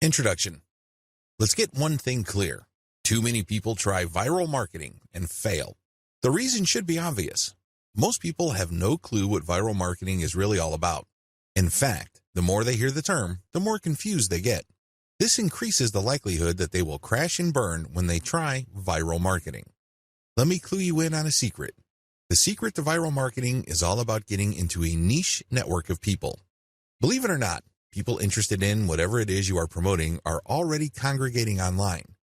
Introduction. Let's get one thing clear. Too many people try viral marketing and fail. The reason should be obvious. Most people have no clue what viral marketing is really all about. In fact, the more they hear the term, the more confused they get. This increases the likelihood that they will crash and burn when they try viral marketing. Let me clue you in on a secret. The secret to viral marketing is all about getting into a niche network of people. Believe it or not, people interested in whatever it is you are promoting are already congregating online.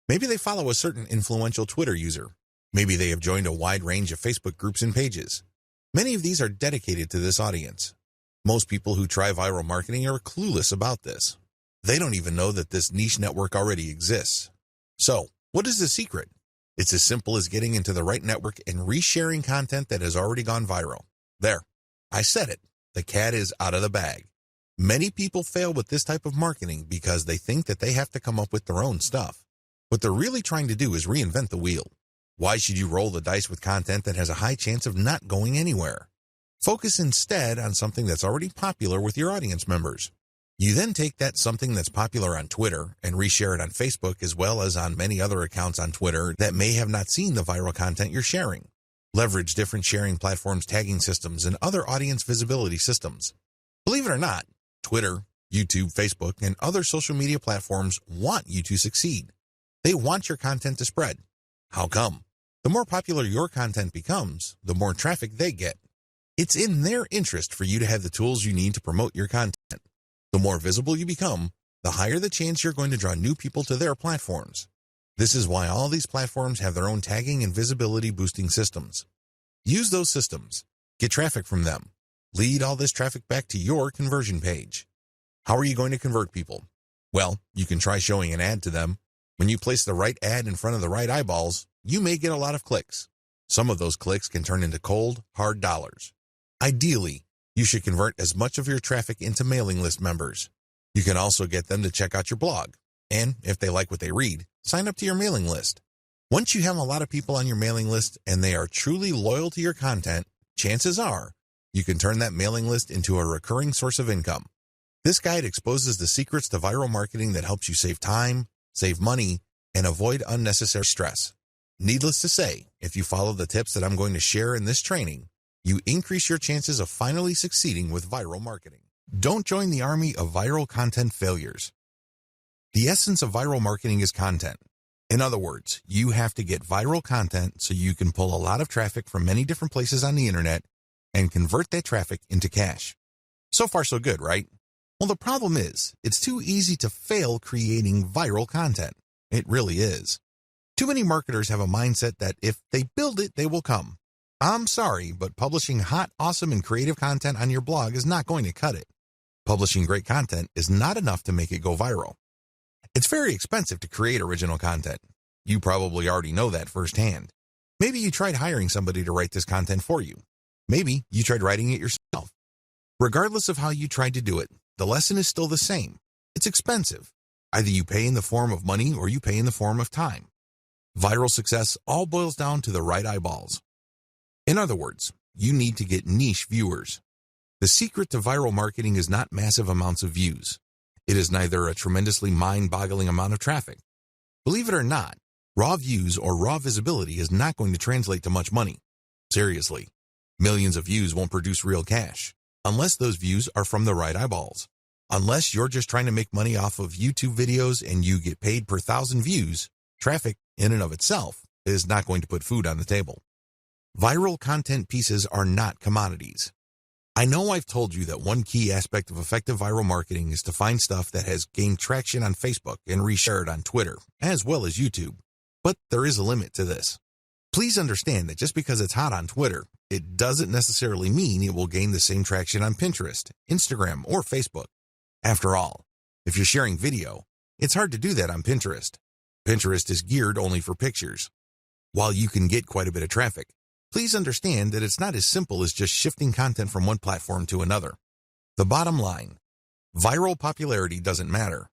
Maybe they follow a certain influential Twitter user. Maybe they have joined a wide range of Facebook groups and pages. Many of these are dedicated to this audience. Most people who try viral marketing are clueless about this. They don't even know that this niche network already exists. So, what is the secret? It's as simple as getting into the right network and resharing content that has already gone viral. There, I said it. The cat is out of the bag. Many people fail with this type of marketing because they think that they have to come up with their own stuff. What they're really trying to do is reinvent the wheel. Why should you roll the dice with content that has a high chance of not going anywhere? Focus instead on something that's already popular with your audience members. You then take that something that's popular on Twitter and reshare it on Facebook as well as on many other accounts on Twitter that may have not seen the viral content you're sharing. Leverage different sharing platforms, tagging systems, and other audience visibility systems. Believe it or not, Twitter, YouTube, Facebook, and other social media platforms want you to succeed. They want your content to spread. How come? The more popular your content becomes, the more traffic they get. It's in their interest for you to have the tools you need to promote your content. The more visible you become, the higher the chance you're going to draw new people to their platforms. This is why all these platforms have their own tagging and visibility boosting systems. Use those systems. Get traffic from them. Lead all this traffic back to your conversion page. How are you going to convert people? Well, you can try showing an ad to them. When you place the right ad in front of the right eyeballs, you may get a lot of clicks. Some of those clicks can turn into cold, hard dollars. Ideally, you should convert as much of your traffic into mailing list members. You can also get them to check out your blog. And if they like what they read, sign up to your mailing list. Once you have a lot of people on your mailing list and they are truly loyal to your content, chances are you can turn that mailing list into a recurring source of income. This guide exposes the secrets to viral marketing that helps you save time, save money, and avoid unnecessary stress. Needless to say, if you follow the tips that I'm going to share in this training, you increase your chances of finally succeeding with viral marketing. Don't join the army of viral content failures. The essence of viral marketing is content. In other words, you have to get viral content so you can pull a lot of traffic from many different places on the internet and convert that traffic into cash. So far, so good, right? Well, the problem is, it's too easy to fail creating viral content. It really is. Too many marketers have a mindset that if they build it, they will come. I'm sorry, but publishing hot, awesome, and creative content on your blog is not going to cut it. Publishing great content is not enough to make it go viral. It's very expensive to create original content. You probably already know that firsthand. Maybe you tried hiring somebody to write this content for you. Maybe you tried writing it yourself. Regardless of how you tried to do it, the lesson is still the same. It's expensive. Either you pay in the form of money or you pay in the form of time. Viral success all boils down to the right eyeballs. In other words, you need to get niche viewers. The secret to viral marketing is not massive amounts of views. It is neither a tremendously mind-boggling amount of traffic. Believe it or not, raw views or raw visibility is not going to translate to much money. Seriously, millions of views won't produce real cash, unless those views are from the right eyeballs. Unless you're just trying to make money off of YouTube videos and you get paid per 1,000 views, traffic in and of itself is not going to put food on the table. Viral content pieces are not commodities. I know I've told you that one key aspect of effective viral marketing is to find stuff that has gained traction on Facebook and reshare it on Twitter, as well as YouTube. But there is a limit to this. Please understand that just because it's hot on Twitter, it doesn't necessarily mean it will gain the same traction on Pinterest, Instagram, or Facebook. After all, if you're sharing video, it's hard to do that on Pinterest. Pinterest is geared only for pictures. While you can get quite a bit of traffic, please understand that it's not as simple as just shifting content from one platform to another. The bottom line, viral popularity doesn't matter.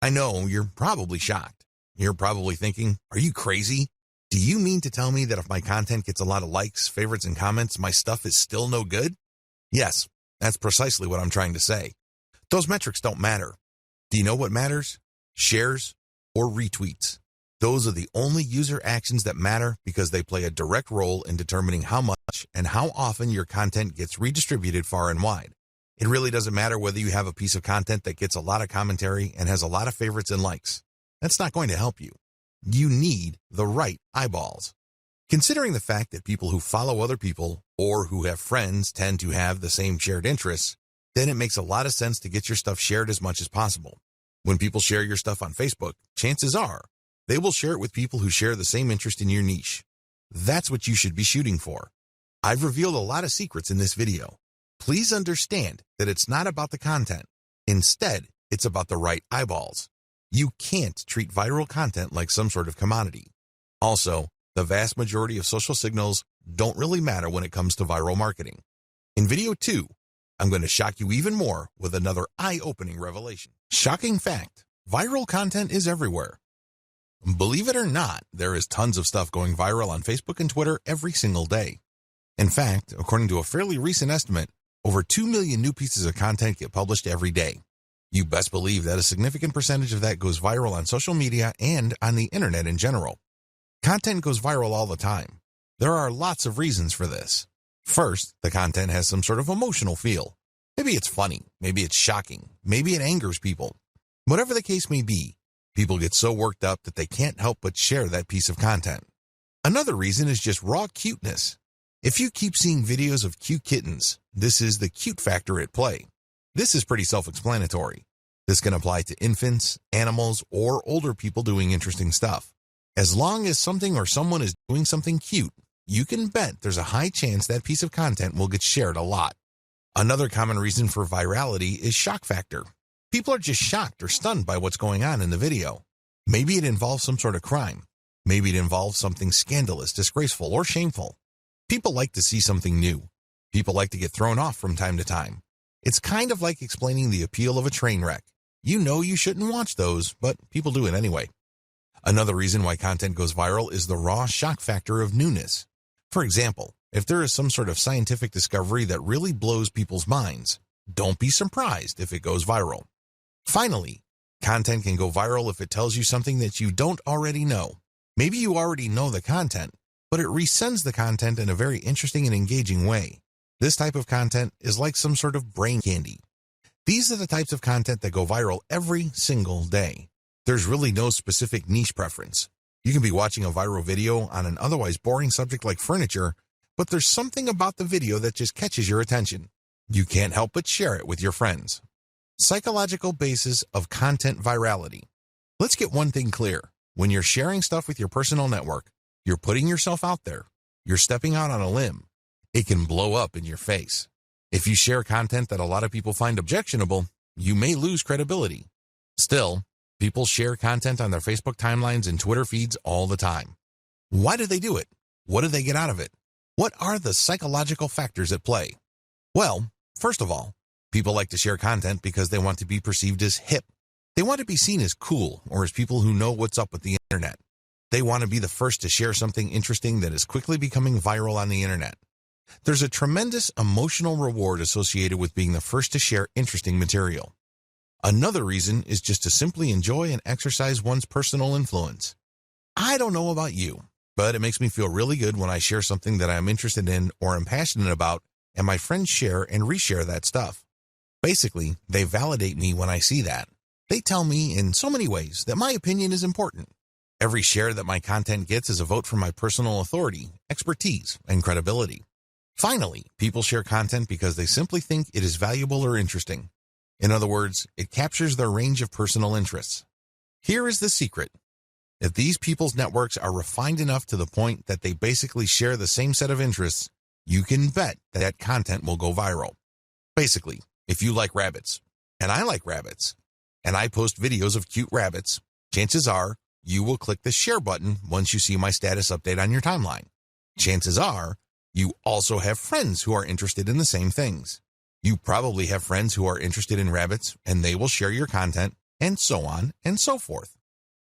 I know you're probably shocked. You're probably thinking, are you crazy? Do you mean to tell me that if my content gets a lot of likes, favorites, and comments, my stuff is still no good? Yes, that's precisely what I'm trying to say. Those metrics don't matter. Do you know what matters? shares, or retweets. Those are the only user actions that matter because they play a direct role in determining how much and how often your content gets redistributed far and wide. It really doesn't matter whether you have a piece of content that gets a lot of commentary and has a lot of favorites and likes. That's not going to help you. You need the right eyeballs. Considering the fact that people who follow other people or who have friends tend to have the same shared interests, then it makes a lot of sense to get your stuff shared as much as possible. When people share your stuff on Facebook, chances are they will share it with people who share the same interest in your niche. That's what you should be shooting for. I've revealed a lot of secrets in this video. Please understand that it's not about the content. Instead, it's about the right eyeballs. You can't treat viral content like some sort of commodity. Also, the vast majority of social signals don't really matter when it comes to viral marketing. In video 2, I'm going to shock you even more with another eye-opening revelation. Shocking fact, viral content is everywhere. Believe it or not, there is tons of stuff going viral on Facebook and Twitter every single day. In fact, according to a fairly recent estimate, over 2 million new pieces of content get published every day. You best believe that a significant percentage of that goes viral on social media and on the internet in general. Content goes viral all the time. There are lots of reasons for this. First, the content has some sort of emotional feel. Maybe it's funny, maybe it's shocking, maybe it angers people. Whatever the case may be, people get so worked up that they can't help but share that piece of content. Another reason is just raw cuteness. If you keep seeing videos of cute kittens, this is the cute factor at play. This is pretty self-explanatory. This can apply to infants, animals, or older people doing interesting stuff. As long as something or someone is doing something cute, you can bet there's a high chance that piece of content will get shared a lot. Another common reason for virality is shock factor. People are just shocked or stunned by what's going on in the video. Maybe it involves some sort of crime. Maybe it involves something scandalous, disgraceful, or shameful. People like to see something new. People like to get thrown off from time to time. It's kind of like explaining the appeal of a train wreck. You know you shouldn't watch those, but people do it anyway. Another reason why content goes viral is the raw shock factor of newness. For example, if there is some sort of scientific discovery that really blows people's minds, don't be surprised if it goes viral. Finally, content can go viral if it tells you something that you don't already know. Maybe you already know the content, but it resends the content in a very interesting and engaging way. This type of content is like some sort of brain candy. These are the types of content that go viral every single day. There's really no specific niche preference. You can be watching a viral video on an otherwise boring subject like furniture, but there's something about the video that just catches your attention. You can't help but share it with your friends. Psychological basis of content virality. Let's get one thing clear. When you're sharing stuff with your personal network, you're putting yourself out there. You're stepping out on a limb. It can blow up in your face. If you share content that a lot of people find objectionable, you may lose credibility. Still, people share content on their Facebook timelines and Twitter feeds all the time. Why do they do it? What do they get out of it? What are the psychological factors at play? Well, first of all, people like to share content because they want to be perceived as hip. They want to be seen as cool or as people who know what's up with the internet. They want to be the first to share something interesting that is quickly becoming viral on the internet. There's a tremendous emotional reward associated with being the first to share interesting material. Another reason is just to simply enjoy and exercise one's personal influence. I don't know about you, but it makes me feel really good when I share something that I'm interested in or am passionate about, and my friends share and reshare that stuff. Basically, they validate me when I see that. They tell me in so many ways that my opinion is important. Every share that my content gets is a vote for my personal authority, expertise, and credibility. Finally, people share content because they simply think it is valuable or interesting. In other words, it captures their range of personal interests. Here is the secret. If these people's networks are refined enough to the point that they basically share the same set of interests, you can bet that content will go viral. Basically, if you like rabbits, and I like rabbits, and I post videos of cute rabbits, chances are you will click the share button once you see my status update on your timeline. Chances are you also have friends who are interested in the same things. You probably have friends who are interested in rabbits, and they will share your content, and so on and so forth.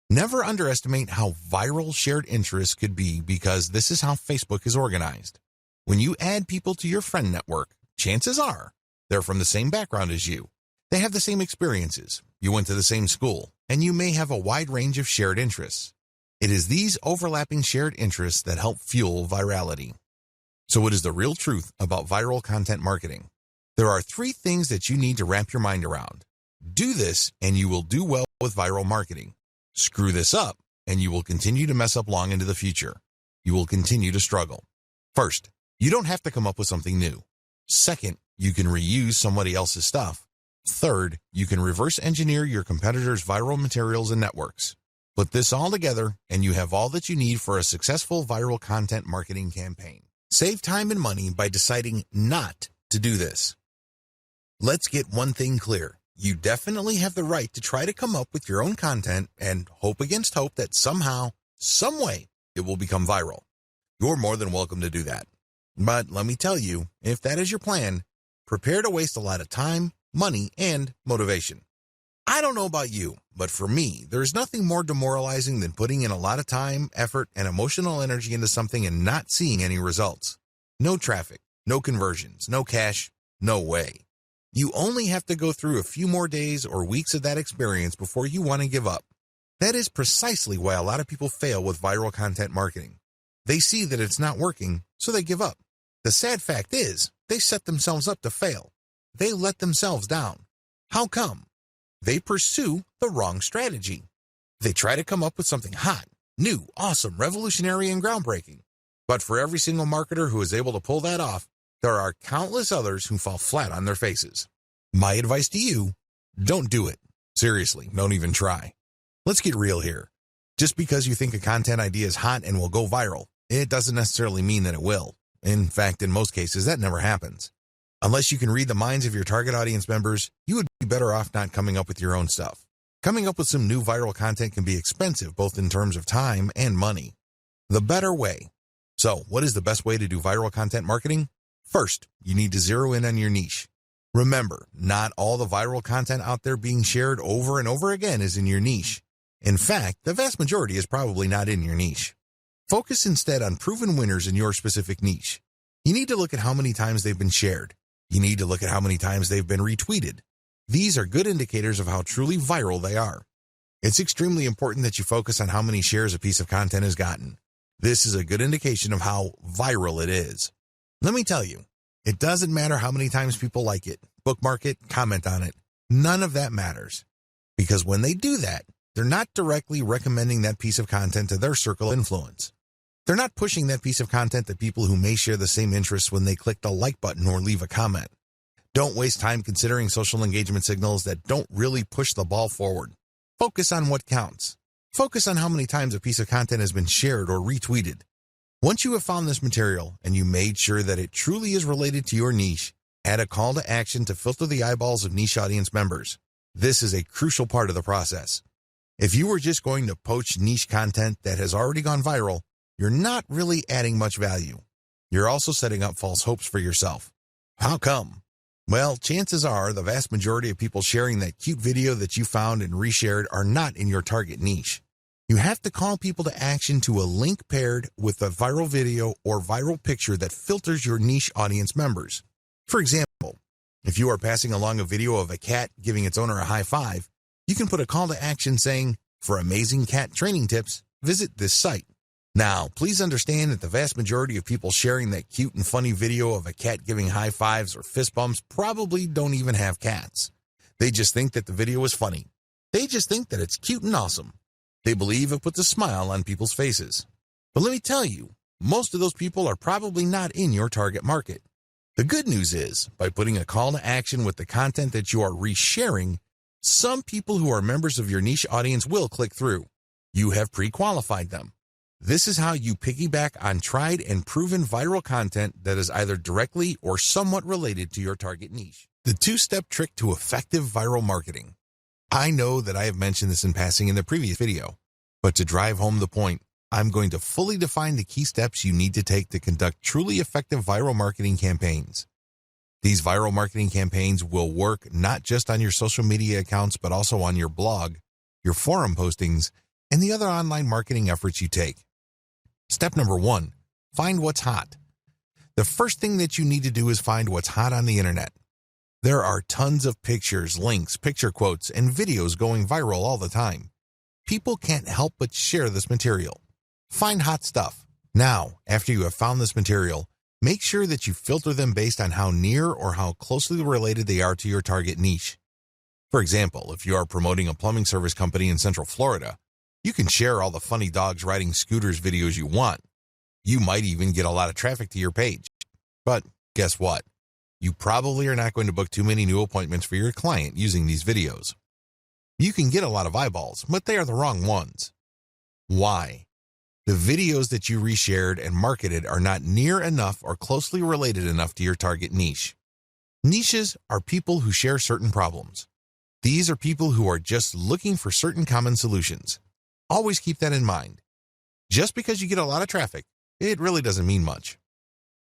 Never underestimate how viral shared interests could be, because this is how Facebook is organized. When you add people to your friend network, chances are they're from the same background as you. They have the same experiences. You went to the same school. and you may have a wide range of shared interests. It is these overlapping shared interests that help fuel virality. So what is the real truth about viral content marketing? There are 3 things that you need to wrap your mind around. Do this and you will do well with viral marketing. Screw this up and you will continue to mess up long into the future. You will continue to struggle. First, you don't have to come up with something new. Second, you can reuse somebody else's stuff. Third, you can reverse engineer your competitors' viral materials and networks. Put this all together and you have all that you need for a successful viral content marketing campaign. Save time and money by deciding not to do this. Let's get one thing clear. You definitely have the right to try to come up with your own content and hope against hope that somehow, some way, it will become viral. You're more than welcome to do that. But let me tell you, if that is your plan, prepare to waste a lot of time, money, and motivation. I don't know about you, but for me, there's nothing more demoralizing than putting in a lot of time, effort, and emotional energy into something and not seeing any results. No traffic, no conversions, no cash, no way. You only have to go through a few more days or weeks of that experience before you want to give up. That is precisely why a lot of people fail with viral content marketing. They see that it's not working, so they give up. The sad fact is, they set themselves up to fail. They let themselves down. How come? They pursue the wrong strategy. They try to come up with something hot, new, awesome, revolutionary, and groundbreaking. But for every single marketer who is able to pull that off, there are countless others who fall flat on their faces. My advice to you, don't do it. Seriously, don't even try. Let's get real here. Just because you think a content idea is hot and will go viral, it doesn't necessarily mean that it will. In fact, in most cases, that never happens. Unless you can read the minds of your target audience members, you would be better off not coming up with your own stuff. Coming up with some new viral content can be expensive, both in terms of time and money. The better way. So, what is the best way to do viral content marketing? First, you need to zero in on your niche. Remember, not all the viral content out there being shared over and over again is in your niche. In fact, the vast majority is probably not in your niche. Focus instead on proven winners in your specific niche. You need to look at how many times they've been shared. You need to look at how many times they've been retweeted. These are good indicators of how truly viral they are. It's extremely important that you focus on how many shares a piece of content has gotten. This is a good indication of how viral it is. Let me tell you, it doesn't matter how many times people like it, bookmark it, comment on it. None of that matters. Because when they do that, they're not directly recommending that piece of content to their circle of influence. They're not pushing that piece of content to people who may share the same interests when they click the like button or leave a comment. Don't waste time considering social engagement signals that don't really push the ball forward. Focus on what counts. Focus on how many times a piece of content has been shared or retweeted. Once you have found this material and you made sure that it truly is related to your niche, add a call to action to filter the eyeballs of niche audience members. This is a crucial part of the process. If you were just going to poach niche content that has already gone viral, you're not really adding much value. You're also setting up false hopes for yourself. How come? Well, chances are the vast majority of people sharing that cute video that you found and reshared are not in your target niche. You have to call people to action to a link paired with a viral video or viral picture that filters your niche audience members. For example, if you are passing along a video of a cat giving its owner a high five, you can put a call to action saying, "For amazing cat training tips, visit this site." Now, please understand that the vast majority of people sharing that cute and funny video of a cat giving high fives or fist bumps probably don't even have cats. They just think that the video is funny. They just think that it's cute and awesome. They believe it puts a smile on people's faces. But let me tell you, most of those people are probably not in your target market. The good news is, by putting a call to action with the content that you are resharing, some people who are members of your niche audience will click through. You have pre-qualified them. This is how you piggyback on tried and proven viral content that is either directly or somewhat related to your target niche. The two-step trick to effective viral marketing. I know that I have mentioned this in passing in the previous video, but to drive home the point, I'm going to fully define the key steps you need to take to conduct truly effective viral marketing campaigns. These viral marketing campaigns will work not just on your social media accounts, but also on your blog, your forum postings, and the other online marketing efforts you take. Step number 1, find what's hot. The first thing that you need to do is find what's hot on the internet. There are tons of pictures, links, picture quotes, and videos going viral all the time. People can't help but share this material. Find hot stuff. Now, after you have found this material, make sure that you filter them based on how near or how closely related they are to your target niche. For example, if you are promoting a plumbing service company in Central Florida, you can share all the funny dogs riding scooters videos you want. You might even get a lot of traffic to your page. But guess what? You probably are not going to book too many new appointments for your client using these videos. You can get a lot of eyeballs, but they are the wrong ones. Why? The videos that you reshared and marketed are not near enough or closely related enough to your target niche. Niches are people who share certain problems. These are people who are just looking for certain common solutions. Always keep that in mind. Just because you get a lot of traffic, it really doesn't mean much.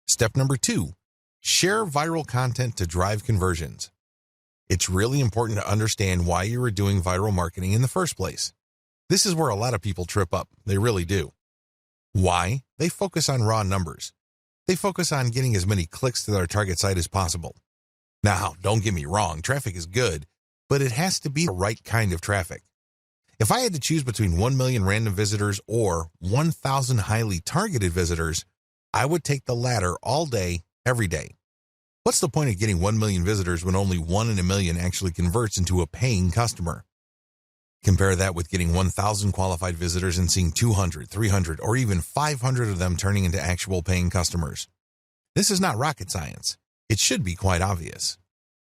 Step number 2, share viral content to drive conversions. It's really important to understand why you are doing viral marketing in the first place. This is where a lot of people trip up. They really do. Why? They focus on raw numbers. They focus on getting as many clicks to their target site as possible. Now, don't get me wrong, traffic is good, but it has to be the right kind of traffic. If I had to choose between 1 million random visitors or 1,000 highly targeted visitors, I would take the latter all day, every day. What's the point of getting 1 million visitors when only 1 in a million actually converts into a paying customer? Compare that with getting 1,000 qualified visitors and seeing 200, 300, or even 500 of them turning into actual paying customers. This is not rocket science. It should be quite obvious.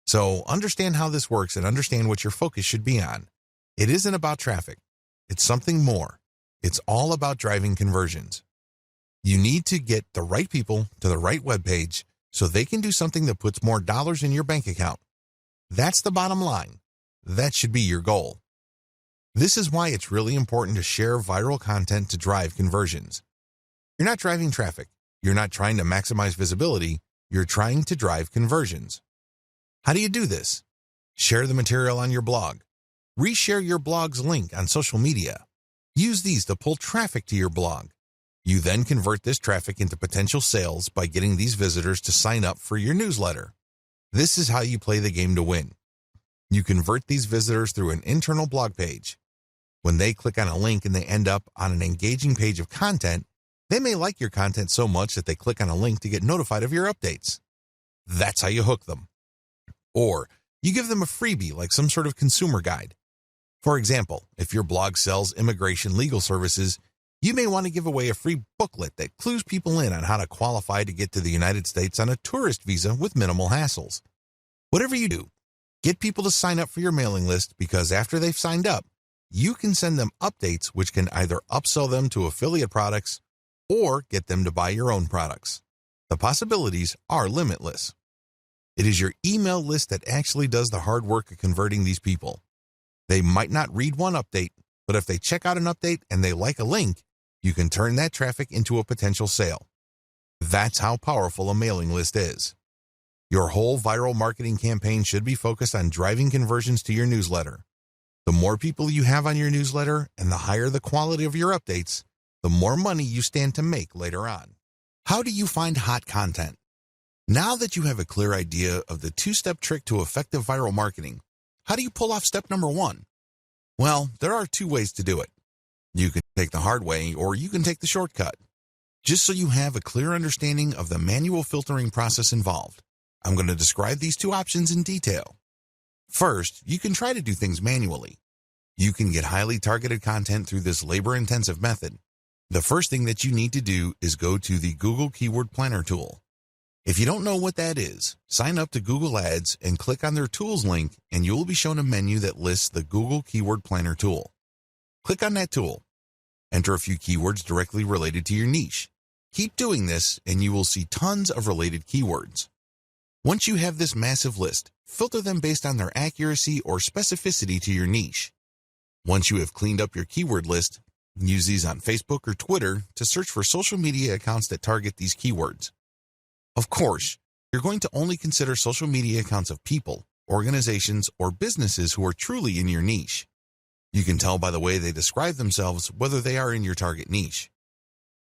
So understand how this works and understand what your focus should be on. It isn't about traffic. It's something more. It's all about driving conversions. You need to get the right people to the right web page so they can do something that puts more dollars in your bank account. That's the bottom line. That should be your goal. This is why it's really important to share viral content to drive conversions. You're not driving traffic. You're not trying to maximize visibility. You're trying to drive conversions. How do you do this? Share the material on your blog. Reshare your blog's link on social media. Use these to pull traffic to your blog. You then convert this traffic into potential sales by getting these visitors to sign up for your newsletter. This is how you play the game to win. You convert these visitors through an internal blog page. When they click on a link and they end up on an engaging page of content, they may like your content so much that they click on a link to get notified of your updates. That's how you hook them. Or you give them a freebie like some sort of consumer guide. For example, if your blog sells immigration legal services, you may want to give away a free booklet that clues people in on how to qualify to get to the United States on a tourist visa with minimal hassles. Whatever you do, get people to sign up for your mailing list because after they've signed up, you can send them updates which can either upsell them to affiliate products or get them to buy your own products. The possibilities are limitless. It is your email list that actually does the hard work of converting these people. They might not read one update, but if they check out an update and they like a link, you can turn that traffic into a potential sale. That's how powerful a mailing list is. Your whole viral marketing campaign should be focused on driving conversions to your newsletter. The more people you have on your newsletter and the higher the quality of your updates, the more money you stand to make later on. How do you find hot content? Now that you have a clear idea of the two-step trick to effective viral marketing, how do you pull off step number 1? Well, there are 2 ways to do it. You can take the hard way or you can take the shortcut. Just so you have a clear understanding of the manual filtering process involved, I'm going to describe these 2 options in detail. First, you can try to do things manually. You can get highly targeted content through this labor-intensive method. The first thing that you need to do is go to the Google Keyword Planner tool. If you don't know what that is, sign up to Google Ads and click on their Tools link and you will be shown a menu that lists the Google Keyword Planner tool. Click on that tool. Enter a few keywords directly related to your niche. Keep doing this and you will see tons of related keywords. Once you have this massive list, filter them based on their accuracy or specificity to your niche. Once you have cleaned up your keyword list, use these on Facebook or Twitter to search for social media accounts that target these keywords. Of course, you're going to only consider social media accounts of people, organizations, or businesses who are truly in your niche. You can tell by the way they describe themselves whether they are in your target niche.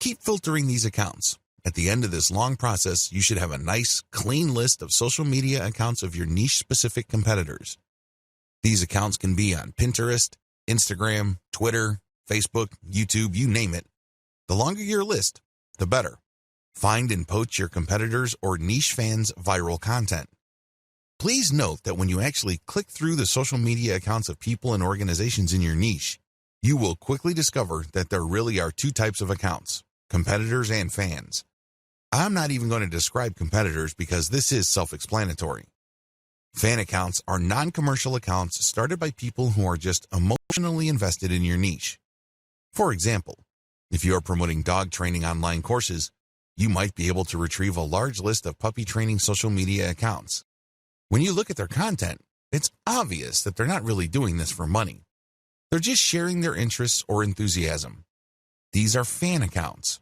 Keep filtering these accounts, At the end of this long process, you should have a nice, clean list of social media accounts of your niche-specific competitors. These accounts can be on Pinterest, Instagram, Twitter, Facebook, YouTube, you name it. The longer your list, the better. Find and poach your competitors' or niche fans' viral content. Please note that when you actually click through the social media accounts of people and organizations in your niche, you will quickly discover that there really are two types of accounts, competitors and fans. I'm not even going to describe competitors because this is self-explanatory. Fan accounts are non-commercial accounts started by people who are just emotionally invested in your niche. For example, if you are promoting dog training online courses, you might be able to retrieve a large list of puppy training social media accounts. When you look at their content, it's obvious that they're not really doing this for money. They're just sharing their interests or enthusiasm. These are fan accounts.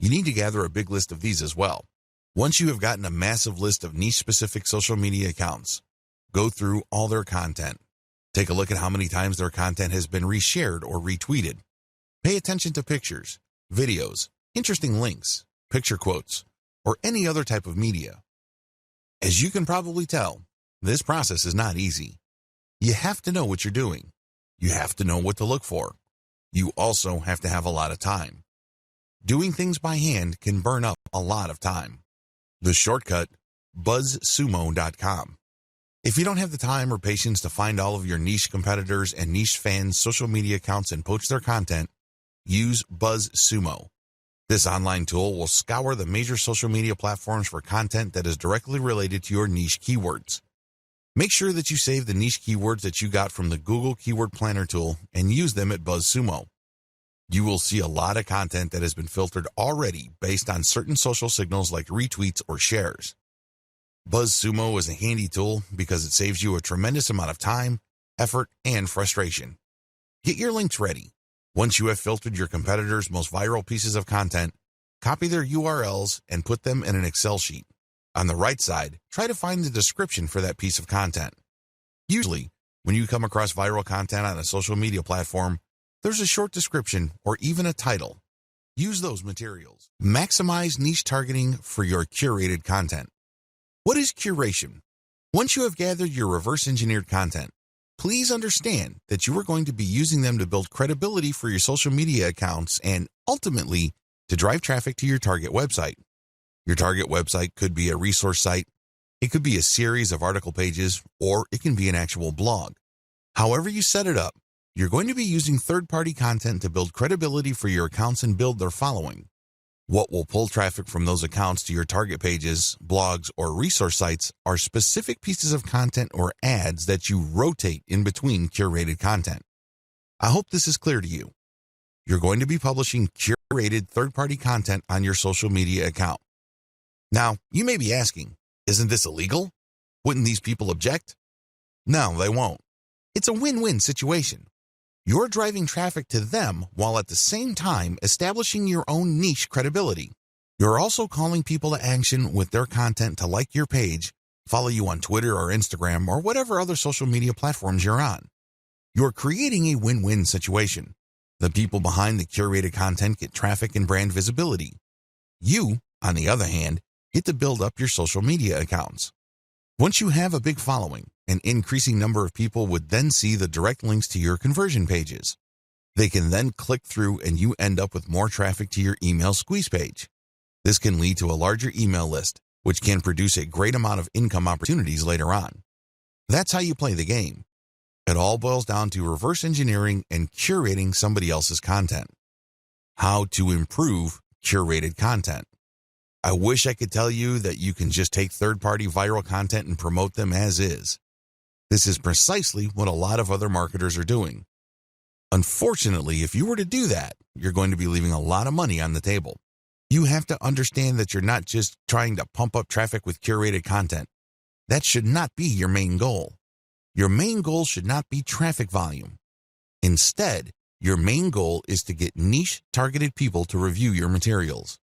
You need to gather a big list of these as well. Once you have gotten a massive list of niche-specific social media accounts, go through all their content. Take a look at how many times their content has been reshared or retweeted. Pay attention to pictures, videos, interesting links, picture quotes, or any other type of media. As you can probably tell, this process is not easy. You have to know what you're doing. You have to know what to look for. You also have to have a lot of time. Doing things by hand can burn up a lot of time. The shortcut, buzzsumo.com. If you don't have the time or patience to find all of your niche competitors and niche fans' social media accounts and poach their content, use BuzzSumo. This online tool will scour the major social media platforms for content that is directly related to your niche keywords. Make sure that you save the niche keywords that you got from the Google Keyword Planner tool and use them at BuzzSumo. You will see a lot of content that has been filtered already based on certain social signals like retweets or shares. BuzzSumo is a handy tool because it saves you a tremendous amount of time, effort, and frustration. Get your links ready. Once you have filtered your competitors' most viral pieces of content, copy their URLs and put them in an Excel sheet. On the right side, try to find the description for that piece of content. Usually, when you come across viral content on a social media platform, there's a short description or even a title. Use those materials. Maximize niche targeting for your curated content. What is curation? Once you have gathered your reverse-engineered content, please understand that you are going to be using them to build credibility for your social media accounts and, ultimately, to drive traffic to your target website. Your target website could be a resource site, it could be a series of article pages, or it can be an actual blog. However you set it up, you're going to be using third-party content to build credibility for your accounts and build their following. What will pull traffic from those accounts to your target pages, blogs, or resource sites are specific pieces of content or ads that you rotate in between curated content. I hope this is clear to you. You're going to be publishing curated third-party content on your social media account. Now, you may be asking, isn't this illegal? Wouldn't these people object? No, they won't. It's a win-win situation. You're driving traffic to them while at the same time establishing your own niche credibility. You're also calling people to action with their content to like your page, follow you on Twitter or Instagram or whatever other social media platforms you're on. You're creating a win-win situation. The people behind the curated content get traffic and brand visibility. You, on the other hand, get to build up your social media accounts. Once you have a big following, an increasing number of people would then see the direct links to your conversion pages. They can then click through and you end up with more traffic to your email squeeze page. This can lead to a larger email list, which can produce a great amount of income opportunities later on. That's how you play the game. It all boils down to reverse engineering and curating somebody else's content. How to improve curated content. I wish I could tell you that you can just take third-party viral content and promote them as is. This is precisely what a lot of other marketers are doing. Unfortunately, if you were to do that, you're going to be leaving a lot of money on the table. You have to understand that you're not just trying to pump up traffic with curated content. That should not be your main goal. Your main goal should not be traffic volume. Instead, your main goal is to get niche, targeted people to review your materials.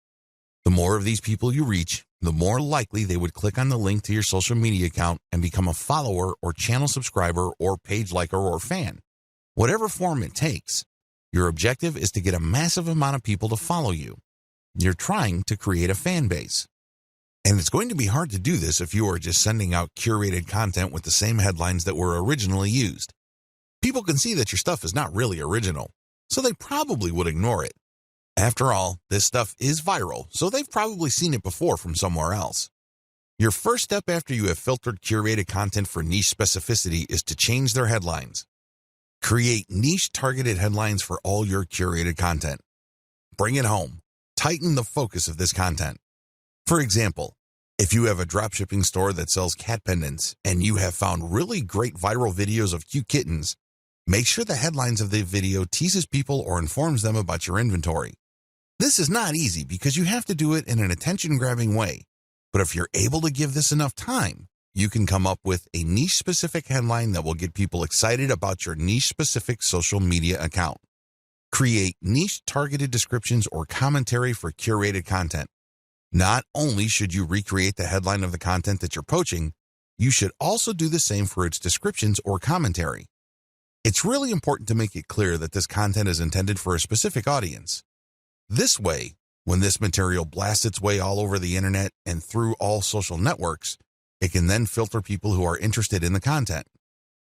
The more of these people you reach, the more likely they would click on the link to your social media account and become a follower or channel subscriber or page liker or fan. Whatever form it takes, your objective is to get a massive amount of people to follow you. You're trying to create a fan base. And it's going to be hard to do this if you are just sending out curated content with the same headlines that were originally used. People can see that your stuff is not really original, so they probably would ignore it. After all, this stuff is viral, so they've probably seen it before from somewhere else. Your first step after you have filtered curated content for niche specificity is to change their headlines. Create niche-targeted headlines for all your curated content. Bring it home. Tighten the focus of this content. For example, if you have a dropshipping store that sells cat pendants and you have found really great viral videos of cute kittens, make sure the headlines of the video teases people or informs them about your inventory. This is not easy because you have to do it in an attention-grabbing way, but if you're able to give this enough time, you can come up with a niche-specific headline that will get people excited about your niche-specific social media account. Create niche-targeted descriptions or commentary for curated content. Not only should you recreate the headline of the content that you're poaching, you should also do the same for its descriptions or commentary. It's really important to make it clear that this content is intended for a specific audience. This way, when this material blasts its way all over the internet and through all social networks, it can then filter people who are interested in the content.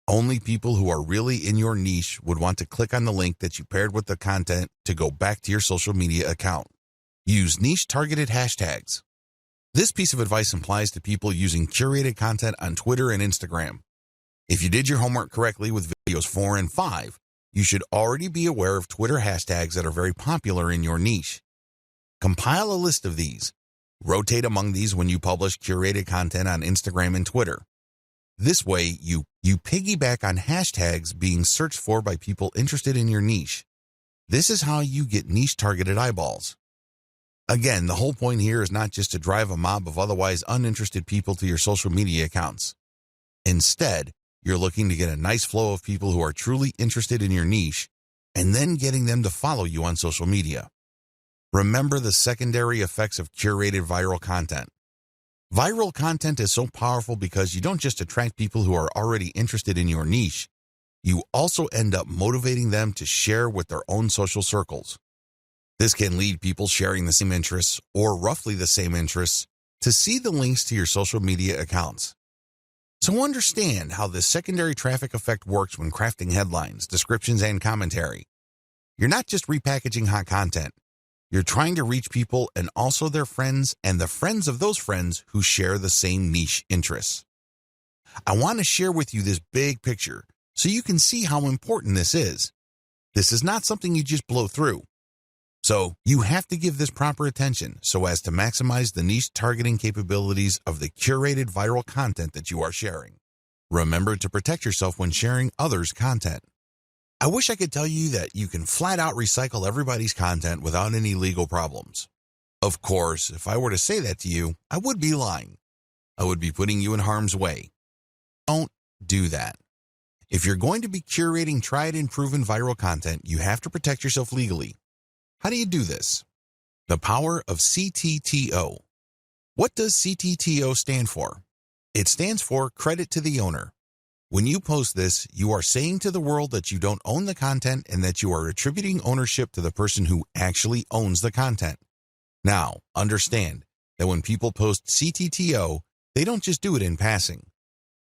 Only people who are really in your niche would want to click on the link that you paired with the content to go back to your social media account. Use niche-targeted hashtags. This piece of advice applies to people using curated content on Twitter and Instagram. If you did your homework correctly with videos 4 and 5, you should already be aware of Twitter hashtags that are very popular in your niche. Compile a list of these. Rotate among these when you publish curated content on Instagram and Twitter. This way, you piggyback on hashtags being searched for by people interested in your niche. This is how you get niche-targeted eyeballs. Again, the whole point here is not just to drive a mob of otherwise uninterested people to your social media accounts. Instead, you're looking to get a nice flow of people who are truly interested in your niche and then getting them to follow you on social media. Remember the secondary effects of curated viral content. Viral content is so powerful because you don't just attract people who are already interested in your niche, you also end up motivating them to share with their own social circles. This can lead people sharing the same interests or roughly the same interests to see the links to your social media accounts. So understand how this secondary traffic effect works when crafting headlines, descriptions, and commentary. You're not just repackaging hot content. You're trying to reach people and also their friends and the friends of those friends who share the same niche interests. I want to share with you this big picture so you can see how important this is. This is not something you just blow through. So you have to give this proper attention so as to maximize the niche targeting capabilities of the curated viral content that you are sharing. Remember to protect yourself when sharing others' content. I wish I could tell you that you can flat out recycle everybody's content without any legal problems. Of course, if I were to say that to you, I would be lying. I would be putting you in harm's way. Don't do that. If you're going to be curating tried and proven viral content, you have to protect yourself legally. How do you do this? The power of CTTO. What does CTTO stand for? It stands for credit to the owner. When you post this, you are saying to the world that you don't own the content and that you are attributing ownership to the person who actually owns the content. Now, understand that when people post CTTO, they don't just do it in passing.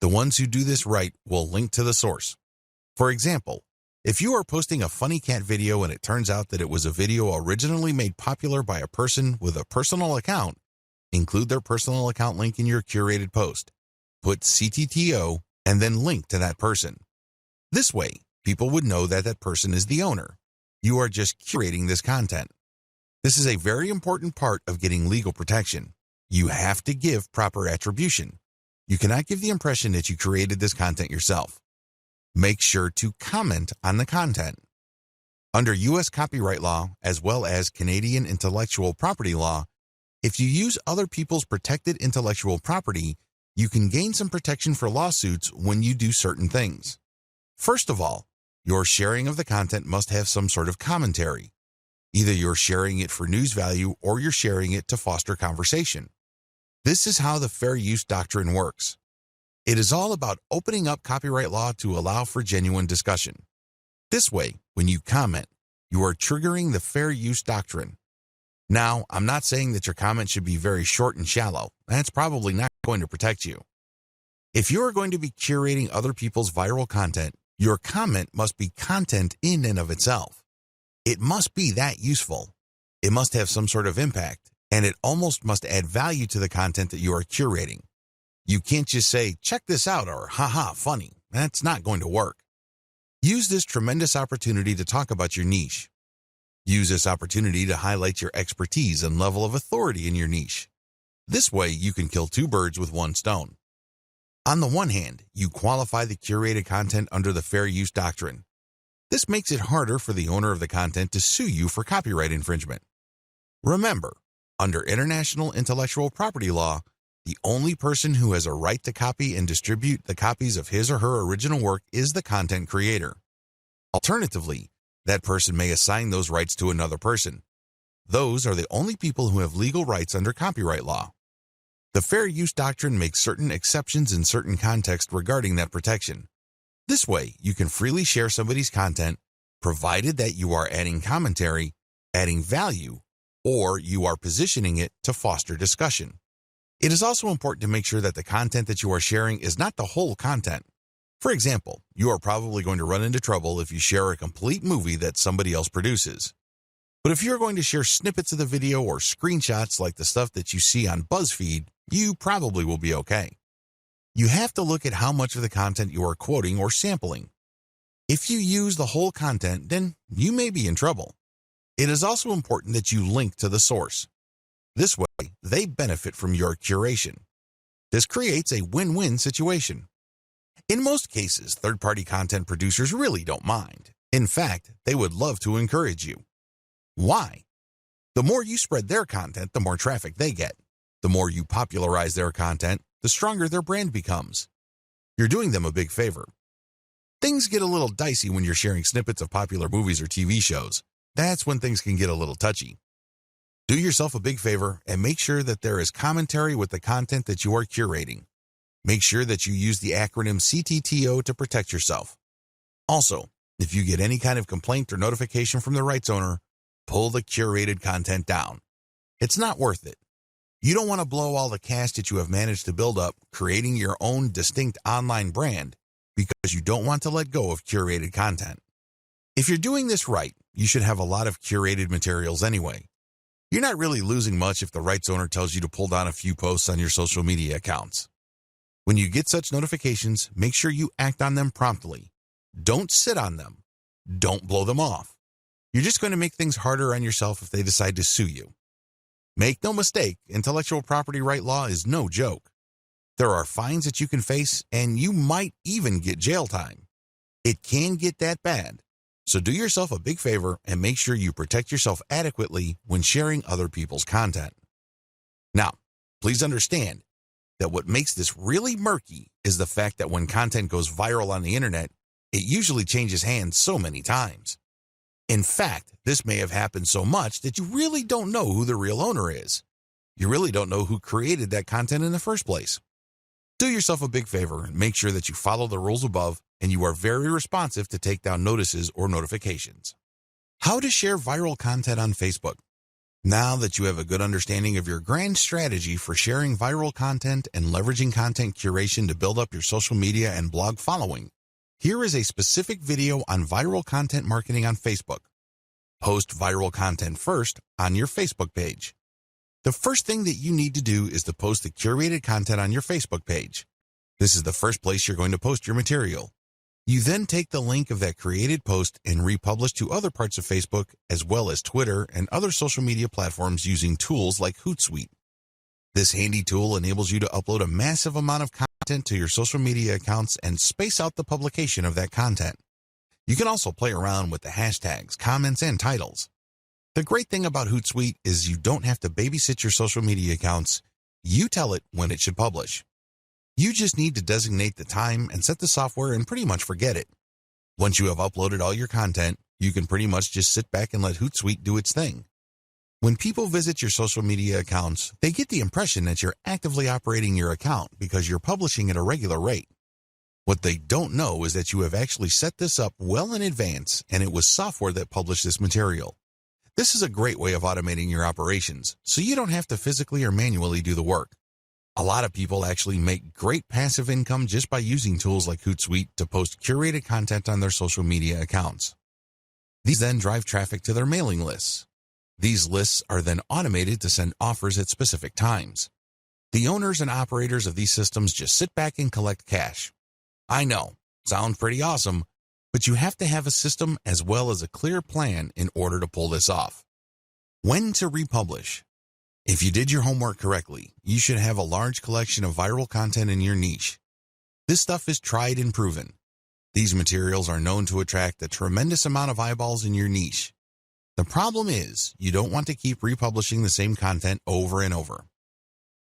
The ones who do this right will link to the source. For example, if you are posting a funny cat video and it turns out that it was a video originally made popular by a person with a personal account, include their personal account link in your curated post. Put CTTO and then link to that person. This way, people would know that that person is the owner. You are just curating this content. This is a very important part of getting legal protection. You have to give proper attribution. You cannot give the impression that you created this content yourself. Make sure to comment on the content. Under U.S. copyright law, as well as Canadian intellectual property law, if you use other people's protected intellectual property, you can gain some protection for lawsuits when you do certain things. First of all, your sharing of the content must have some sort of commentary. Either you're sharing it for news value or you're sharing it to foster conversation. This is how the fair use doctrine works. It is all about opening up copyright law to allow for genuine discussion. This way, when you comment, you are triggering the fair use doctrine. Now, I'm not saying that your comment should be very short and shallow. That's probably not going to protect you. If you are going to be curating other people's viral content, your comment must be content in and of itself. It must be that useful. It must have some sort of impact, and it almost must add value to the content that you are curating. You can't just say, check this out, or haha, funny. That's not going to work. Use this tremendous opportunity to talk about your niche. Use this opportunity to highlight your expertise and level of authority in your niche. This way, you can kill two birds with one stone. On the one hand, you qualify the curated content under the fair use doctrine. This makes it harder for the owner of the content to sue you for copyright infringement. Remember, under international intellectual property law, the only person who has a right to copy and distribute the copies of his or her original work is the content creator. Alternatively, that person may assign those rights to another person. Those are the only people who have legal rights under copyright law. The fair use doctrine makes certain exceptions in certain contexts regarding that protection. This way, you can freely share somebody's content, provided that you are adding commentary, adding value, or you are positioning it to foster discussion. It is also important to make sure that the content that you are sharing is not the whole content. For example, you are probably going to run into trouble if you share a complete movie that somebody else produces. But if you're going to share snippets of the video or screenshots like the stuff that you see on BuzzFeed, you probably will be okay. You have to look at how much of the content you are quoting or sampling. If you use the whole content, then you may be in trouble. It is also important that you link to the source. This way, they benefit from your curation. This creates a win-win situation. In most cases, third-party content producers really don't mind. In fact, they would love to encourage you. Why? The more you spread their content, the more traffic they get. The more you popularize their content, the stronger their brand becomes. You're doing them a big favor. Things get a little dicey when you're sharing snippets of popular movies or TV shows. That's when things can get a little touchy. Do yourself a big favor and make sure that there is commentary with the content that you are curating. Make sure that you use the acronym CTTO to protect yourself. Also, if you get any kind of complaint or notification from the rights owner, pull the curated content down. It's not worth it. You don't want to blow all the cash that you have managed to build up creating your own distinct online brand because you don't want to let go of curated content. If you're doing this right, you should have a lot of curated materials anyway. You're not really losing much if the rights owner tells you to pull down a few posts on your social media accounts. When you get such notifications, make sure you act on them promptly. Don't sit on them. Don't blow them off. You're just going to make things harder on yourself if they decide to sue you. Make no mistake, intellectual property right law is no joke. There are fines that you can face, and you might even get jail time. It can get that bad. So do yourself a big favor and make sure you protect yourself adequately when sharing other people's content. Now, please understand that what makes this really murky is the fact that when content goes viral on the internet, it usually changes hands so many times. In fact, this may have happened so much that you really don't know who the real owner is. You really don't know who created that content in the first place. Do yourself a big favor and make sure that you follow the rules above and you are very responsive to take down notices or notifications. How to share viral content on Facebook. Now that you have a good understanding of your grand strategy for sharing viral content and leveraging content curation to build up your social media and blog following, here is a specific video on viral content marketing on Facebook. Post viral content first on your Facebook page. The first thing that you need to do is to post the curated content on your Facebook page. This is the first place you're going to post your material. You then take the link of that created post and republish to other parts of Facebook as well as Twitter and other social media platforms using tools like Hootsuite. This handy tool enables you to upload a massive amount of content to your social media accounts and space out the publication of that content. You can also play around with the hashtags, comments, and titles. The great thing about Hootsuite is you don't have to babysit your social media accounts. You tell it when it should publish. You just need to designate the time and set the software and pretty much forget it. Once you have uploaded all your content, you can pretty much just sit back and let Hootsuite do its thing. When people visit your social media accounts, they get the impression that you're actively operating your account because you're publishing at a regular rate. What they don't know is that you have actually set this up well in advance and it was software that published this material. This is a great way of automating your operations, so you don't have to physically or manually do the work. A lot of people actually make great passive income just by using tools like Hootsuite to post curated content on their social media accounts. These then drive traffic to their mailing lists. These lists are then automated to send offers at specific times. The owners and operators of these systems just sit back and collect cash. I know, sounds pretty awesome, but you have to have a system as well as a clear plan in order to pull this off. When to republish. If you did your homework correctly, you should have a large collection of viral content in your niche. This stuff is tried and proven. These materials are known to attract a tremendous amount of eyeballs in your niche. The problem is, you don't want to keep republishing the same content over and over.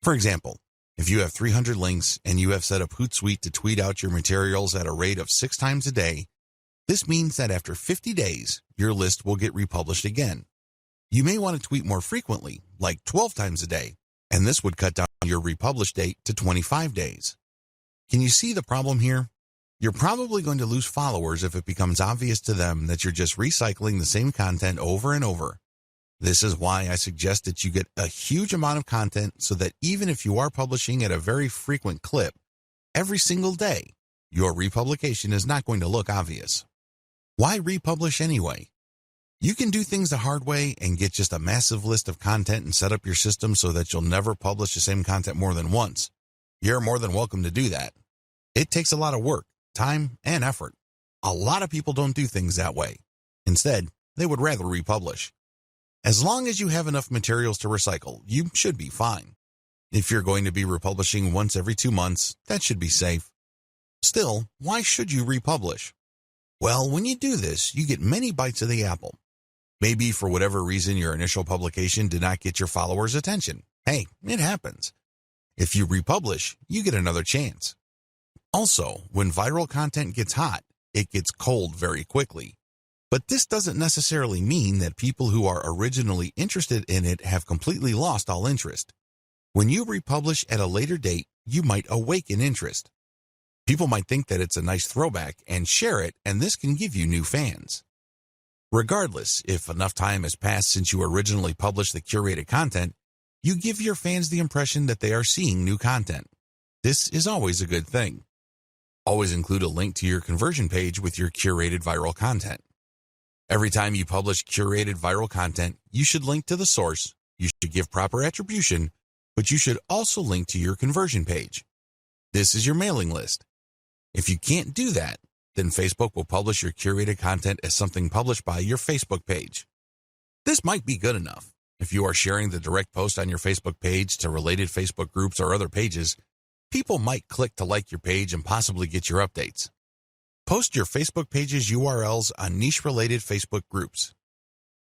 For example, if you have 300 links and you have set up Hootsuite to tweet out your materials at a rate of 6 times a day, this means that after 50 days, your list will get republished again. You may want to tweet more frequently, like 12 times a day, and this would cut down your republish date to 25 days. Can you see the problem here? You're probably going to lose followers if it becomes obvious to them that you're just recycling the same content over and over. This is why I suggest that you get a huge amount of content so that even if you are publishing at a very frequent clip, every single day, your republication is not going to look obvious. Why republish anyway? You can do things the hard way and get just a massive list of content and set up your system so that you'll never publish the same content more than once. You're more than welcome to do that. It takes a lot of work, time, and effort. A lot of people don't do things that way. Instead, they would rather republish. As long as you have enough materials to recycle, you should be fine. If you're going to be republishing once every 2 months, that should be safe. Still, why should you republish? Well, when you do this, you get many bites of the apple. Maybe for whatever reason your initial publication did not get your followers' attention. Hey, it happens. If you republish, you get another chance. Also, when viral content gets hot, it gets cold very quickly. But this doesn't necessarily mean that people who are originally interested in it have completely lost all interest. When you republish at a later date, you might awaken interest. People might think that it's a nice throwback and share it, and this can give you new fans. Regardless, if enough time has passed since you originally published the curated content, you give your fans the impression that they are seeing new content. This is always a good thing. Always include a link to your conversion page with your curated viral content. Every time you publish curated viral content, you should link to the source, you should give proper attribution, but you should also link to your conversion page. This is your mailing list. If you can't do that, then Facebook will publish your curated content as something published by your Facebook page. This might be good enough. If you are sharing the direct post on your Facebook page to related Facebook groups or other pages, people might click to like your page and possibly get your updates. Post your Facebook page's URLs on niche-related Facebook groups.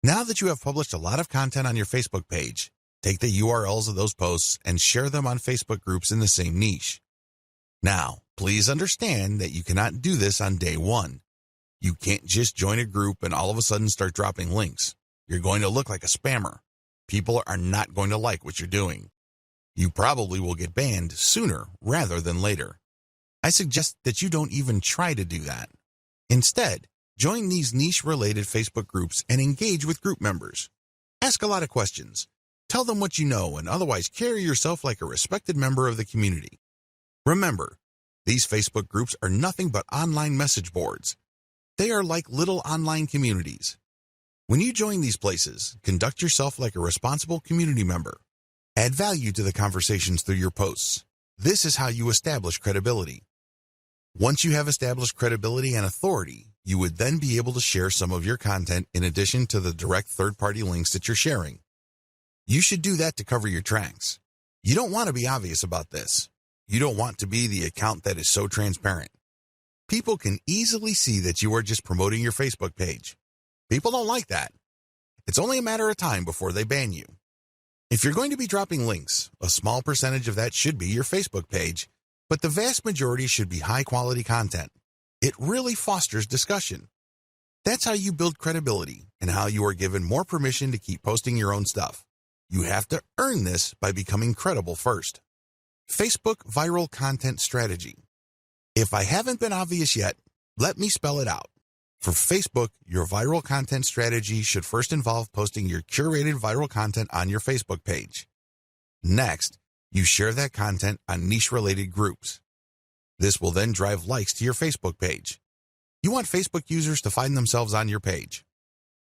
Now that you have published a lot of content on your Facebook page, take the URLs of those posts and share them on Facebook groups in the same niche. Now, please understand that you cannot do this on day one. You can't just join a group and all of a sudden start dropping links. You're going to look like a spammer. People are not going to like what you're doing. You probably will get banned sooner rather than later. I suggest that you don't even try to do that. Instead, join these niche-related Facebook groups and engage with group members. Ask a lot of questions. Tell them what you know and otherwise carry yourself like a respected member of the community. Remember, these Facebook groups are nothing but online message boards. They are like little online communities. When you join these places, conduct yourself like a responsible community member. Add value to the conversations through your posts. This is how you establish credibility. Once you have established credibility and authority, you would then be able to share some of your content in addition to the direct third-party links that you're sharing. You should do that to cover your tracks. You don't want to be obvious about this. You don't want to be the account that is so transparent. People can easily see that you are just promoting your Facebook page. People don't like that. It's only a matter of time before they ban you. If you're going to be dropping links, a small percentage of that should be your Facebook page, but the vast majority should be high-quality content. It really fosters discussion. That's how you build credibility and how you are given more permission to keep posting your own stuff. You have to earn this by becoming credible first. Facebook viral content strategy. If I haven't been obvious yet, let me spell it out. For Facebook, your viral content strategy should first involve posting your curated viral content on your Facebook page. Next, you share that content on niche-related groups. This will then drive likes to your Facebook page. You want Facebook users to find themselves on your page.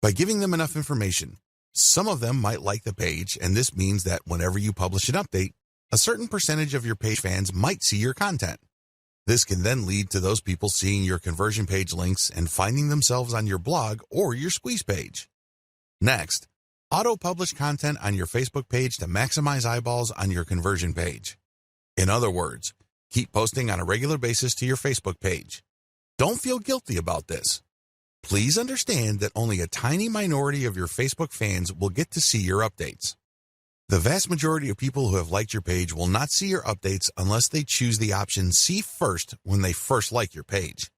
By giving them enough information, some of them might like the page, and this means that whenever you publish an update, a certain percentage of your page fans might see your content. This can then lead to those people seeing your conversion page links and finding themselves on your blog or your squeeze page. Next, auto-publish content on your Facebook page to maximize eyeballs on your conversion page. In other words, keep posting on a regular basis to your Facebook page. Don't feel guilty about this. Please understand that only a tiny minority of your Facebook fans will get to see your updates. The vast majority of people who have liked your page will not see your updates unless they choose the option See First when they first like your page.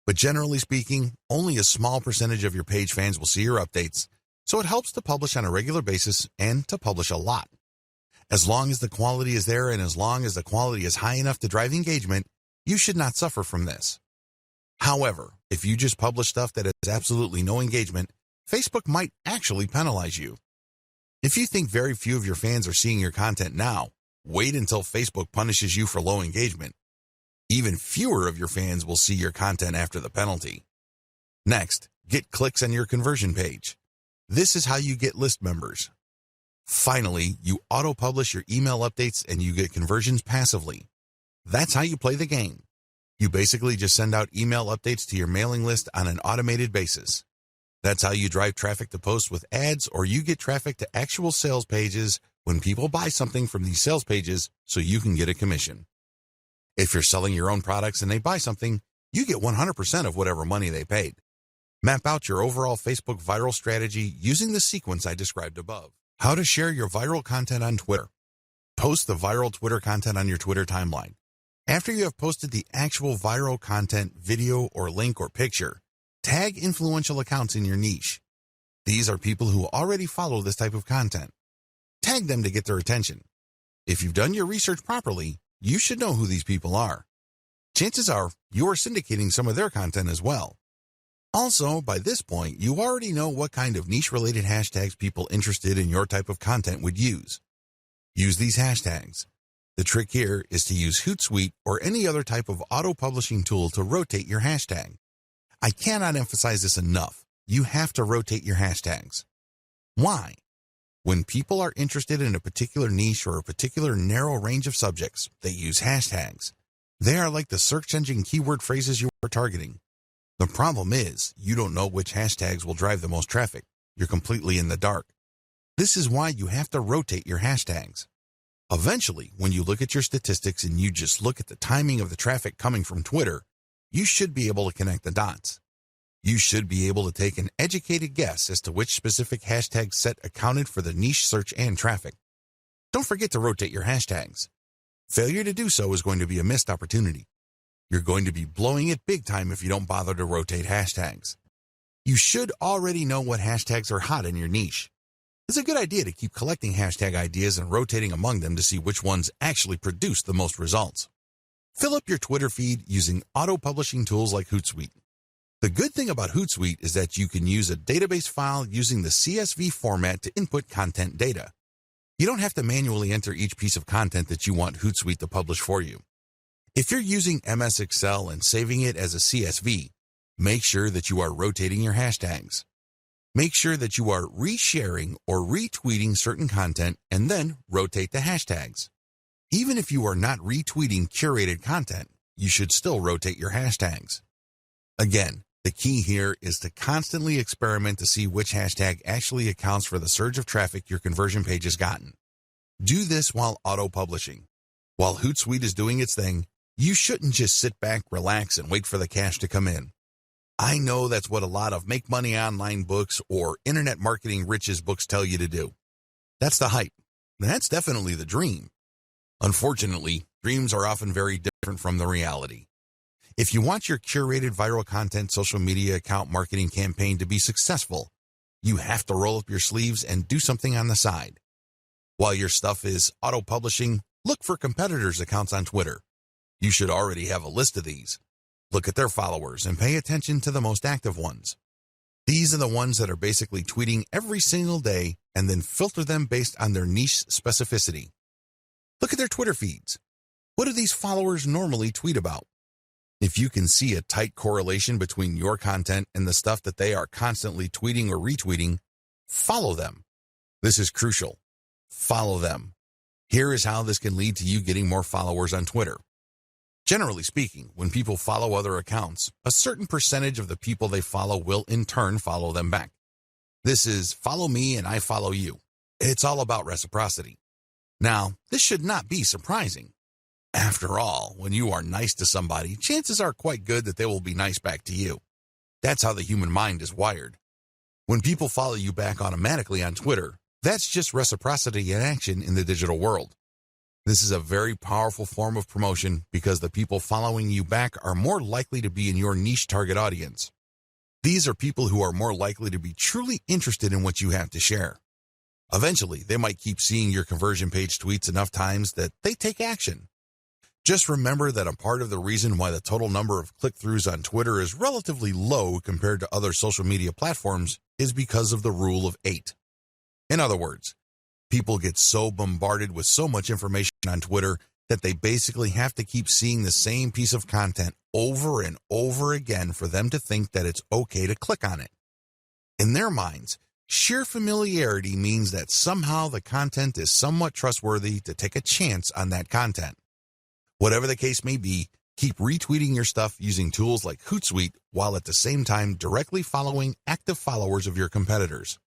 But generally speaking, only a small percentage of your page fans will see your updates, so it helps to publish on a regular basis and to publish a lot. As long as the quality is there and as long as the quality is high enough to drive engagement, you should not suffer from this. However, if you just publish stuff that has absolutely no engagement, Facebook might actually penalize you. If you think very few of your fans are seeing your content now, wait until Facebook punishes you for low engagement. Even fewer of your fans will see your content after the penalty. Next, get clicks on your conversion page. This is how you get list members. Finally, you auto-publish your email updates and you get conversions passively. That's how you play the game. You basically just send out email updates to your mailing list on an automated basis. That's how you drive traffic to posts with ads, or you get traffic to actual sales pages when people buy something from these sales pages so you can get a commission. If you're selling your own products and they buy something, you get 100% of whatever money they paid. Map out your overall Facebook viral strategy using the sequence I described above. How to share your viral content on Twitter. Post the viral Twitter content on your Twitter timeline. After you have posted the actual viral content, video or link or picture, tag influential accounts in your niche. These are people who already follow this type of content. Tag them to get their attention. If you've done your research properly, you should know who these people are. Chances are you are syndicating some of their content as well. Also, by this point, you already know what kind of niche-related hashtags people interested in your type of content would use. Use these hashtags. The trick here is to use Hootsuite or any other type of auto-publishing tool to rotate your hashtag. I cannot emphasize this enough. You have to rotate your hashtags. Why? When people are interested in a particular niche or a particular narrow range of subjects, they use hashtags. They are like the search engine keyword phrases you are targeting. The problem is, you don't know which hashtags will drive the most traffic. You're completely in the dark. This is why you have to rotate your hashtags. Eventually, when you look at your statistics and you just look at the timing of the traffic coming from Twitter, you should be able to connect the dots. You should be able to take an educated guess as to which specific hashtag set accounted for the niche search and traffic. Don't forget to rotate your hashtags. Failure to do so is going to be a missed opportunity. You're going to be blowing it big time if you don't bother to rotate hashtags. You should already know what hashtags are hot in your niche. It's a good idea to keep collecting hashtag ideas and rotating among them to see which ones actually produce the most results. Fill up your Twitter feed using auto-publishing tools like Hootsuite. The good thing about Hootsuite is that you can use a database file using the CSV format to input content data. You don't have to manually enter each piece of content that you want Hootsuite to publish for you. If you're using MS Excel and saving it as a CSV, make sure that you are rotating your hashtags. Make sure that you are resharing or retweeting certain content and then rotate the hashtags. Even if you are not retweeting curated content, you should still rotate your hashtags. Again, the key here is to constantly experiment to see which hashtag actually accounts for the surge of traffic your conversion page has gotten. Do this while auto-publishing. While Hootsuite is doing its thing, you shouldn't just sit back, relax, and wait for the cash to come in. I know that's what a lot of Make Money Online books or Internet Marketing Riches books tell you to do. That's the hype. That's definitely the dream. Unfortunately, dreams are often very different from the reality. If you want your curated viral content social media account marketing campaign to be successful, you have to roll up your sleeves and do something on the side. While your stuff is auto-publishing, look for competitors' accounts on Twitter. You should already have a list of these. Look at their followers and pay attention to the most active ones. These are the ones that are basically tweeting every single day and then filter them based on their niche specificity. Look at their Twitter feeds. What do these followers normally tweet about? If you can see a tight correlation between your content and the stuff that they are constantly tweeting or retweeting, follow them. This is crucial. Follow them. Here is how this can lead to you getting more followers on Twitter. Generally speaking, when people follow other accounts, a certain percentage of the people they follow will in turn follow them back. This is follow me and I follow you. It's all about reciprocity. Now, this should not be surprising. After all, when you are nice to somebody, chances are quite good that they will be nice back to you. That's how the human mind is wired. When people follow you back automatically on Twitter, that's just reciprocity in action in the digital world. This is a very powerful form of promotion because the people following you back are more likely to be in your niche target audience. These are people who are more likely to be truly interested in what you have to share. Eventually, they might keep seeing your conversion page tweets enough times that they take action. Just remember that a part of the reason why the total number of click-throughs on Twitter is relatively low compared to other social media platforms is because of the rule of 8. In other words, people get so bombarded with so much information on Twitter that they basically have to keep seeing the same piece of content over and over again for them to think that it's okay to click on it. In their minds, sheer familiarity means that somehow the content is somewhat trustworthy to take a chance on that content. Whatever the case may be, keep retweeting your stuff using tools like Hootsuite while at the same time directly following active followers of your competitors.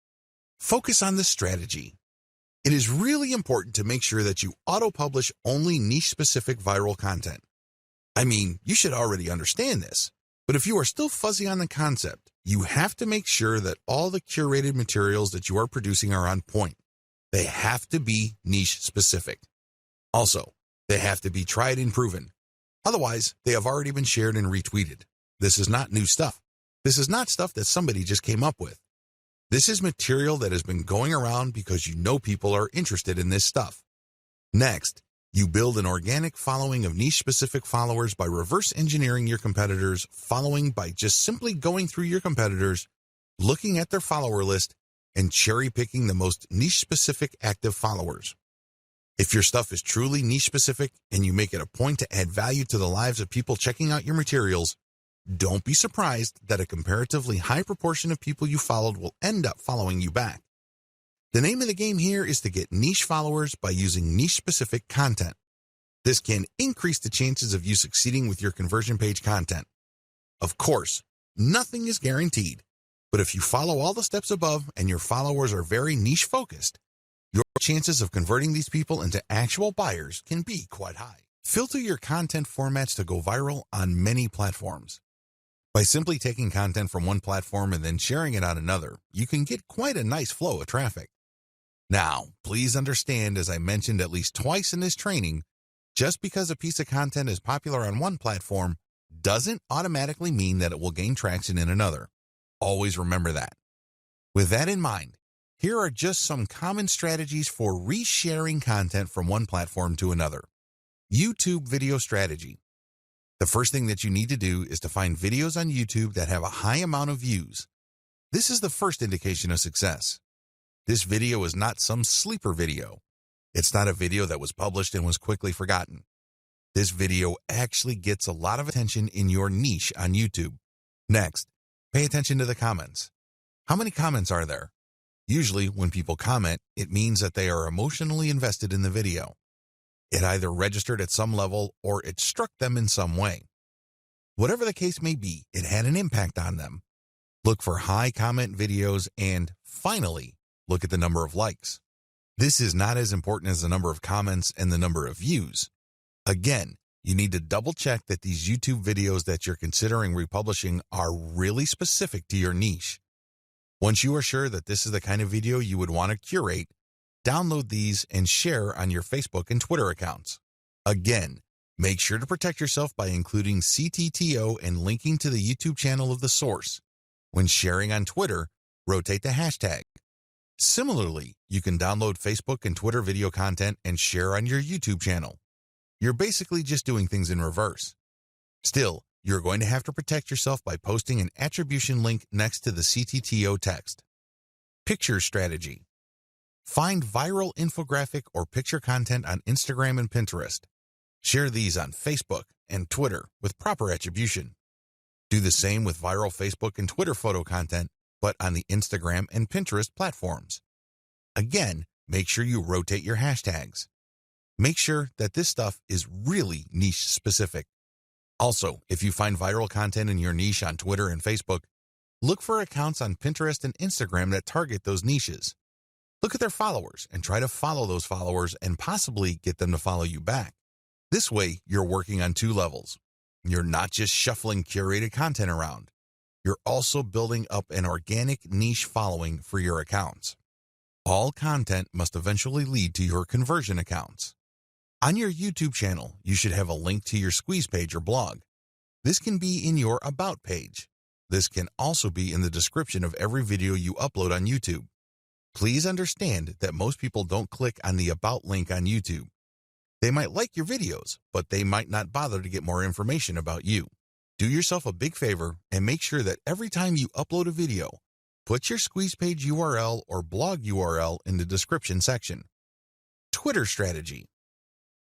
Focus on this strategy. It is really important to make sure that you auto-publish only niche-specific viral content. I mean, you should already understand this, but if you are still fuzzy on the concept, you have to make sure that all the curated materials that you are producing are on point. They have to be niche-specific. Also, they have to be tried and proven. Otherwise, they have already been shared and retweeted. This is not new stuff. This is not stuff that somebody just came up with. This is material that has been going around because you know people are interested in this stuff. Next, you build an organic following of niche-specific followers by reverse engineering your competitors' following by just simply going through your competitors, looking at their follower list, and cherry-picking the most niche-specific active followers. If your stuff is truly niche-specific and you make it a point to add value to the lives of people checking out your materials, don't be surprised that a comparatively high proportion of people you followed will end up following you back. The name of the game here is to get niche followers by using niche-specific content. This can increase the chances of you succeeding with your conversion page content. Of course, nothing is guaranteed, but if you follow all the steps above and your followers are very niche-focused, your chances of converting these people into actual buyers can be quite high. Filter your content formats to go viral on many platforms. By simply taking content from one platform and then sharing it on another, you can get quite a nice flow of traffic. Now, please understand, as I mentioned at least twice in this training, just because a piece of content is popular on one platform doesn't automatically mean that it will gain traction in another. Always remember that. With that in mind, here are just some common strategies for resharing content from one platform to another. YouTube video strategy. The first thing that you need to do is to find videos on YouTube that have a high amount of views. This is the first indication of success. This video is not some sleeper video. It's not a video that was published and was quickly forgotten. This video actually gets a lot of attention in your niche on YouTube. Next, pay attention to the comments. How many comments are there? Usually, when people comment, it means that they are emotionally invested in the video. It either registered at some level or it struck them in some way. Whatever the case may be, it had an impact on them. Look for high comment videos and, finally, look at the number of likes. This is not as important as the number of comments and the number of views. Again, you need to double check that these YouTube videos that you're considering republishing are really specific to your niche. Once you are sure that this is the kind of video you would want to curate, download these and share on your Facebook and Twitter accounts. Again, make sure to protect yourself by including CTTO and linking to the YouTube channel of the source. When sharing on Twitter, rotate the hashtag. Similarly, you can download Facebook and Twitter video content and share on your YouTube channel. You're basically just doing things in reverse. Still, you're going to have to protect yourself by posting an attribution link next to the CTTO text. Picture strategy. Find viral infographic or picture content on Instagram and Pinterest. Share these on Facebook and Twitter with proper attribution. Do the same with viral Facebook and Twitter photo content, but on the Instagram and Pinterest platforms. Again, make sure you rotate your hashtags. Make sure that this stuff is really niche specific. Also, if you find viral content in your niche on Twitter and Facebook, look for accounts on Pinterest and Instagram that target those niches. Look at their followers and try to follow those followers and possibly get them to follow you back. This way, you're working on two levels. You're not just shuffling curated content around. You're also building up an organic niche following for your accounts. All content must eventually lead to your conversion accounts. On your YouTube channel, you should have a link to your squeeze page or blog. This can be in your About page. This can also be in the description of every video you upload on YouTube. Please understand that most people don't click on the About link on YouTube. They might like your videos, but they might not bother to get more information about you. Do yourself a big favor and make sure that every time you upload a video, put your squeeze page URL or blog URL in the description section. Twitter strategy.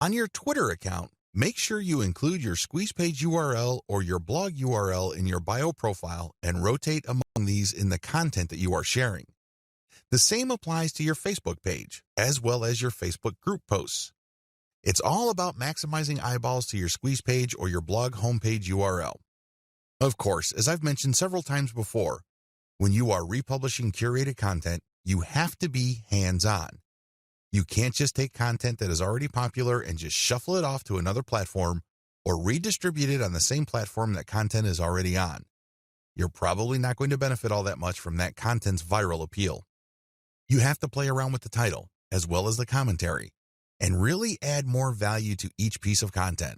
On your Twitter account, make sure you include your squeeze page URL or your blog URL in your bio profile and rotate among these in the content that you are sharing. The same applies to your Facebook page, as well as your Facebook group posts. It's all about maximizing eyeballs to your squeeze page or your blog homepage URL. Of course, as I've mentioned several times before, when you are republishing curated content, you have to be hands-on. You can't just take content that is already popular and just shuffle it off to another platform or redistribute it on the same platform that content is already on. You're probably not going to benefit all that much from that content's viral appeal. You have to play around with the title, as well as the commentary, and really add more value to each piece of content.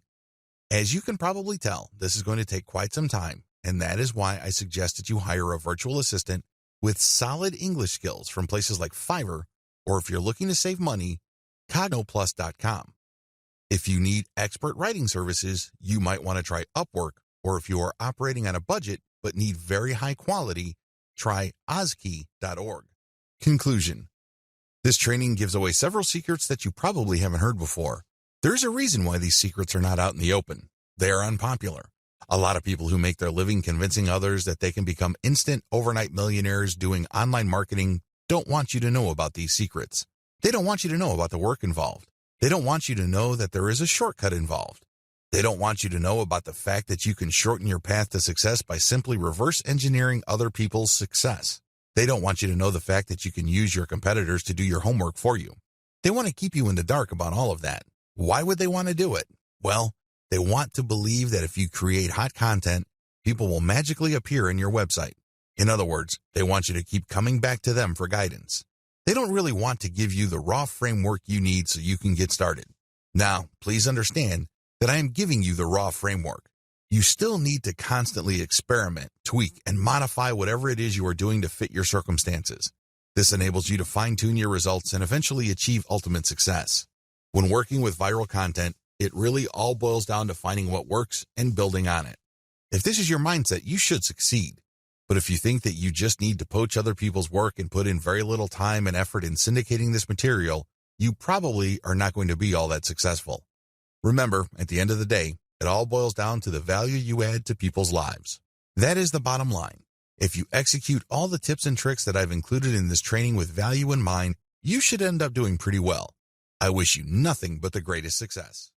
As you can probably tell, this is going to take quite some time, and that is why I suggest that you hire a virtual assistant with solid English skills from places like Fiverr, or if you're looking to save money, cognoplus.com. If you need expert writing services, you might want to try Upwork, or if you are operating on a budget but need very high quality, try ozkey.org. Conclusion. This training gives away several secrets that you probably haven't heard before. There's a reason why these secrets are not out in the open. They are unpopular. A lot of people who make their living convincing others that they can become instant overnight millionaires doing online marketing don't want you to know about these secrets. They don't want you to know about the work involved. They don't want you to know that there is a shortcut involved. They don't want you to know about the fact that you can shorten your path to success by simply reverse engineering other people's success. They don't want you to know the fact that you can use your competitors to do your homework for you. They want to keep you in the dark about all of that. Why would they want to do it? Well, they want to believe that if you create hot content, people will magically appear in your website. In other words, they want you to keep coming back to them for guidance. They don't really want to give you the raw framework you need so you can get started. Now, please understand that I am giving you the raw framework. You still need to constantly experiment, tweak, and modify whatever it is you are doing to fit your circumstances. This enables you to fine-tune your results and eventually achieve ultimate success. When working with viral content, it really all boils down to finding what works and building on it. If this is your mindset, you should succeed. But if you think that you just need to poach other people's work and put in very little time and effort in syndicating this material, you probably are not going to be all that successful. Remember, at the end of the day, it all boils down to the value you add to people's lives. That is the bottom line. If you execute all the tips and tricks that I've included in this training with value in mind, you should end up doing pretty well. I wish you nothing but the greatest success.